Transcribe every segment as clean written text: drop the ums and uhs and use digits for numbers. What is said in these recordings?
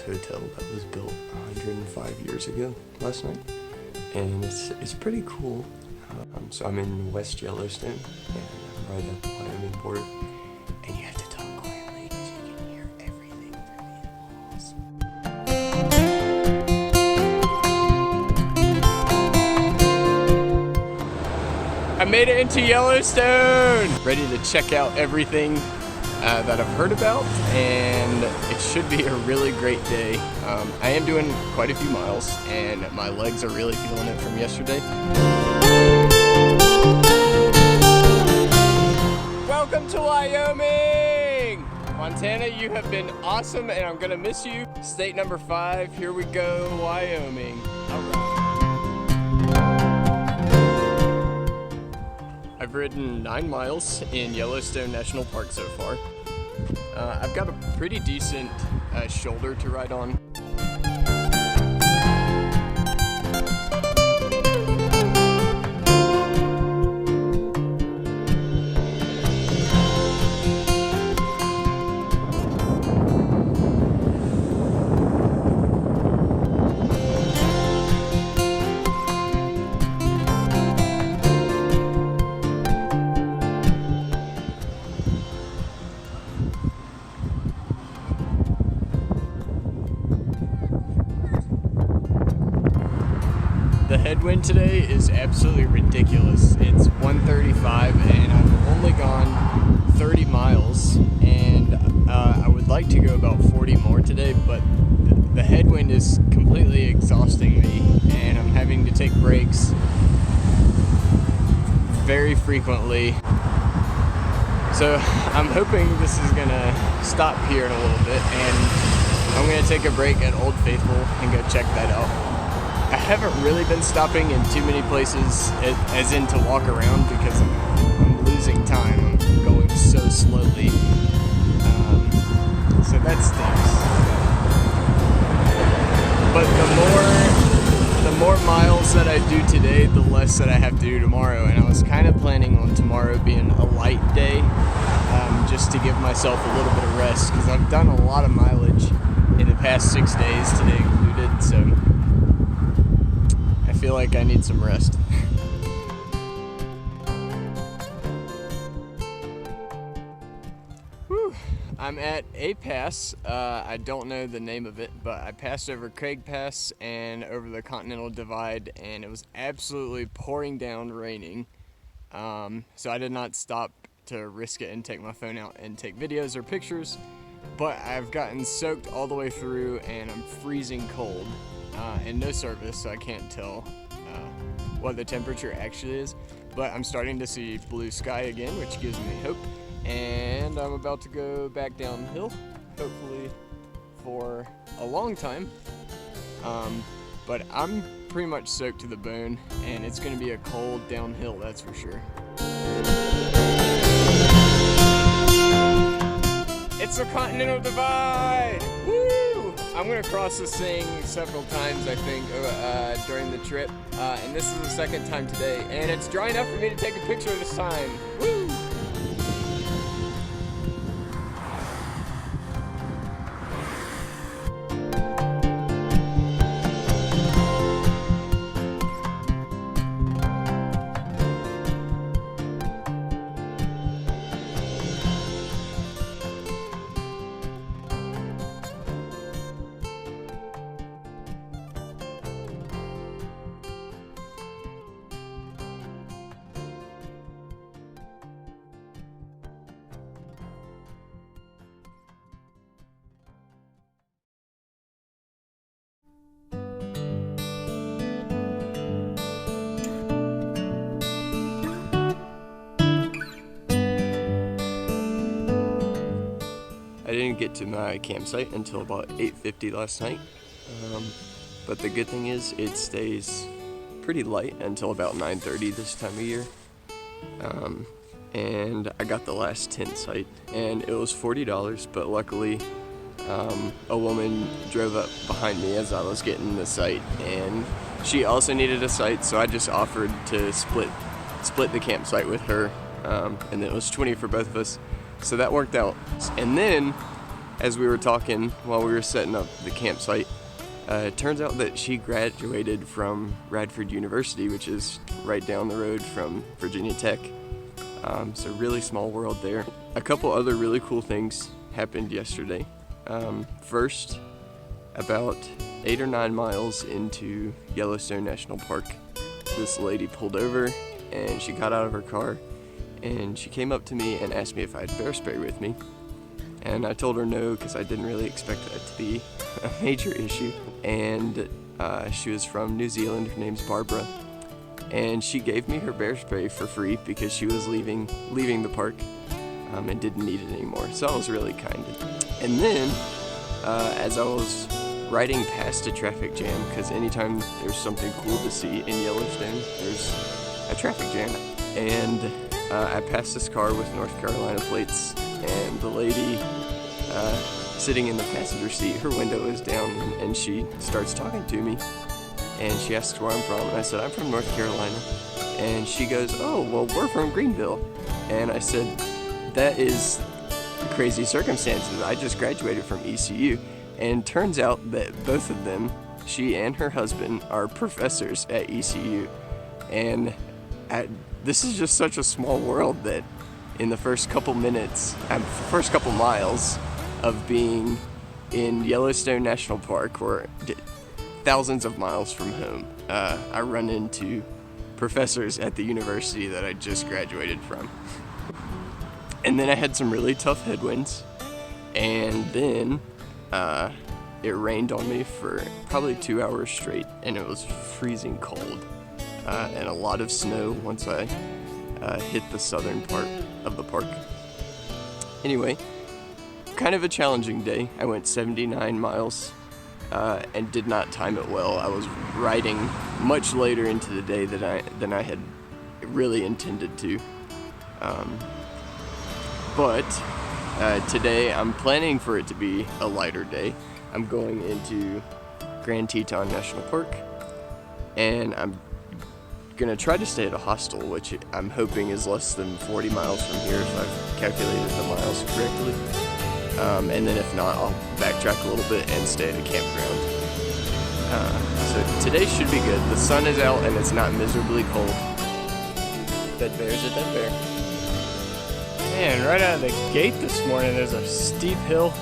Hotel that was built 105 years ago last night, and it's pretty cool. So I'm in West Yellowstone, and I'm right at the Wyoming border, and you have to talk quietly because you can hear everything from the animals. I made it into Yellowstone! Ready to check out everything that I've heard about, and it should be a really great day. I am doing quite a few miles, and my legs are really feeling it from yesterday. Welcome to Wyoming! Montana, you have been awesome, and I'm gonna miss you. State number 5, here we go, Wyoming. All right. I've ridden 9 miles in Yellowstone National Park so far. I've got a pretty decent shoulder to ride on. The headwind today is absolutely ridiculous. It's 135 and I've only gone 30 miles, and I would like to go about 40 more today, but the headwind is completely exhausting me, and I'm having to take breaks very frequently. So I'm hoping this is gonna stop here in a little bit, and I'm gonna take a break at Old Faithful and go check that out. I haven't really been stopping in too many places, as in to walk around, because I'm losing time. I'm going so slowly. So that stinks. But the more miles that I do today, the less that I have to do tomorrow. And I was kind of planning on tomorrow being a light day, just to give myself a little bit of rest, because I've done a lot of mileage in the past 6 days, today included. So I feel like I need some rest. Whew. I'm at a pass. I don't know the name of it, but I passed over Craig Pass and over the Continental Divide, and it was absolutely pouring down, raining. So I did not stop to risk it and take my phone out and take videos or pictures, but I've gotten soaked all the way through, and I'm freezing cold. And no service, so I can't tell what the temperature actually is, but I'm starting to see blue sky again, which gives me hope, and I'm about to go back downhill, hopefully for a long time, but I'm pretty much soaked to the bone, and it's going to be a cold downhill, that's for sure. It's the Continental Divide! Woo! I'm gonna cross this thing several times, I think, during the trip, and this is the second time today, and it's dry enough for me to take a picture this time. Woo! didn't get to my campsite until about 8:50 last night. But the good thing is it stays pretty light until about 9:30 this time of year. And I got the last tent site, and it was $40, but luckily a woman drove up behind me as I was getting the site, and she also needed a site, so I just offered to split the campsite with her, and it was $20 for both of us, so that worked out. And then, as we were talking while we were setting up the campsite, it turns out that she graduated from Radford University, which is right down the road from Virginia Tech. So really small world there. A couple other really cool things happened yesterday. First, about 8 or 9 miles into Yellowstone National Park, this lady pulled over and she got out of her car and she came up to me and asked me if I had bear spray with me. And I told her no, because I didn't really expect that to be a major issue. And she was from New Zealand. Her name's Barbara. And she gave me her bear spray for free because she was leaving the park and didn't need it anymore. So I was really kind. And then, as I was riding past a traffic jam, because anytime there's something cool to see in Yellowstone, there's a traffic jam. And I passed this car with North Carolina plates, and the lady sitting in the passenger seat, her window is down, and she starts talking to me. And she asks where I'm from, and I said, I'm from North Carolina. And she goes, oh, well, we're from Greenville. And I said, that is crazy circumstances. I just graduated from ECU. And turns out that both of them, she and her husband, are professors at ECU. And this is just such a small world that in the first couple miles of being in Yellowstone National Park, where thousands of miles from home, I run into professors at the university that I just graduated from. And then I had some really tough headwinds, and then it rained on me for probably 2 hours straight, and it was freezing cold, and a lot of snow once I hit the southern part of the park. Anyway, kind of a challenging day. I went 79 miles and did not time it well. I was riding much later into the day than I had really intended to. But today I'm planning for it to be a lighter day. I'm going into Grand Teton National Park, and I'm gonna try to stay at a hostel, which I'm hoping is less than 40 miles from here if I've calculated the miles correctly. And then if not, I'll backtrack a little bit and stay at a campground. So today should be good. The sun is out and it's not miserably cold. Dead bear's a dead bear. Man, right out of the gate this morning, there's a steep hill.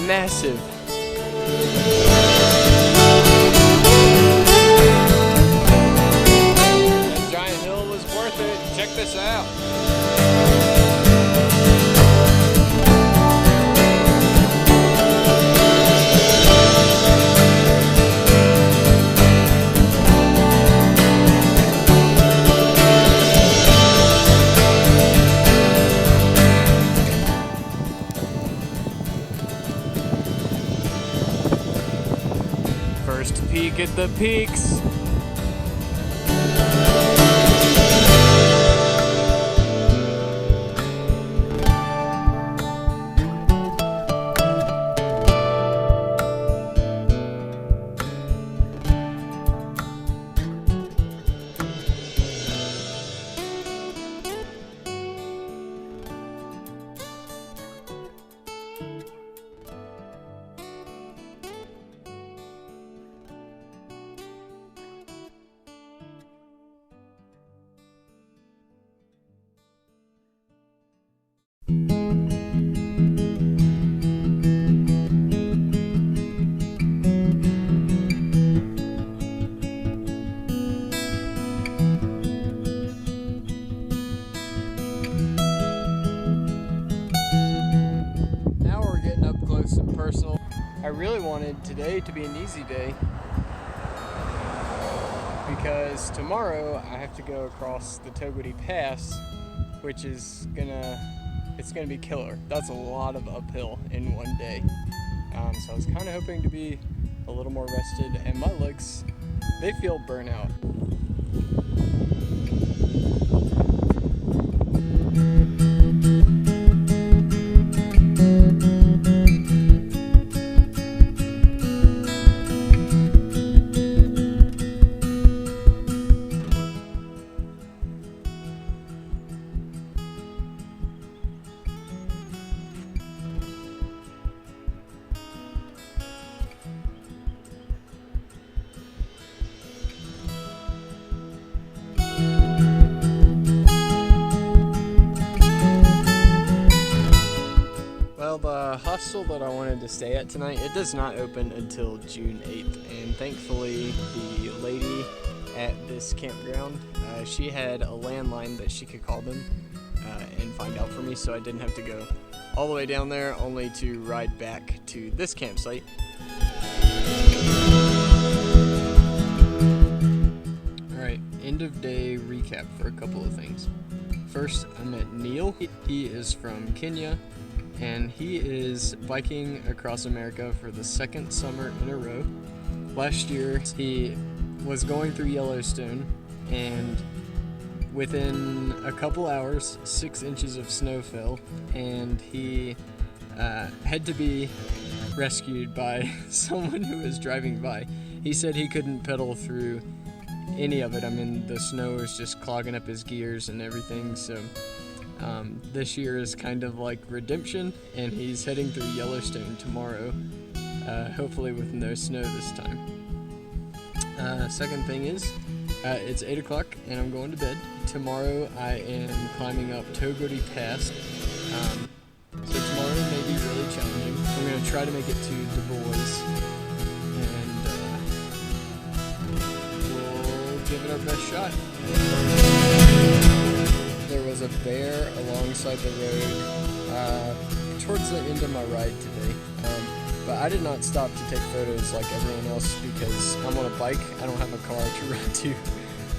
Massive. That giant hill was worth it. Check this out. First peek at the peaks. And personal. I really wanted today to be an easy day because tomorrow I have to go across the Togwitty Pass, which is gonna it's going to be killer. That's a lot of uphill in one day. So I was kind of hoping to be a little more rested, and my legs, they feel burnt out. Well, the hostel that I wanted to stay at tonight, it does not open until June 8th, and thankfully the lady at this campground, she had a landline that she could call them and find out for me, so I didn't have to go all the way down there only to ride back to this campsite. Alright, end of day recap for a couple of things. First, I met Neil. He is from Kenya, and he is biking across America for the second summer in a row. Last year, he was going through Yellowstone, and within a couple hours, 6 inches of snow fell, and he had to be rescued by someone who was driving by. He said he couldn't pedal through any of it. I mean, the snow was just clogging up his gears and everything, so this year is kind of like redemption, and he's heading through Yellowstone tomorrow, hopefully with no snow this time. Second thing is, it's 8 o'clock and I'm going to bed. Tomorrow I am climbing up Togodi Pass, so tomorrow may be really challenging. I'm going to try to make it to Du Bois, and we'll give it our best shot. There was a bear alongside the road towards the end of my ride today, but I did not stop to take photos like everyone else because I'm on a bike, I don't have a car to run to,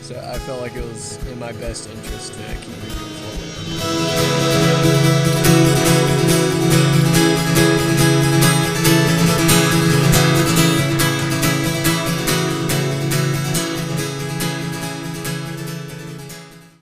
so I felt like it was in my best interest to keep moving forward.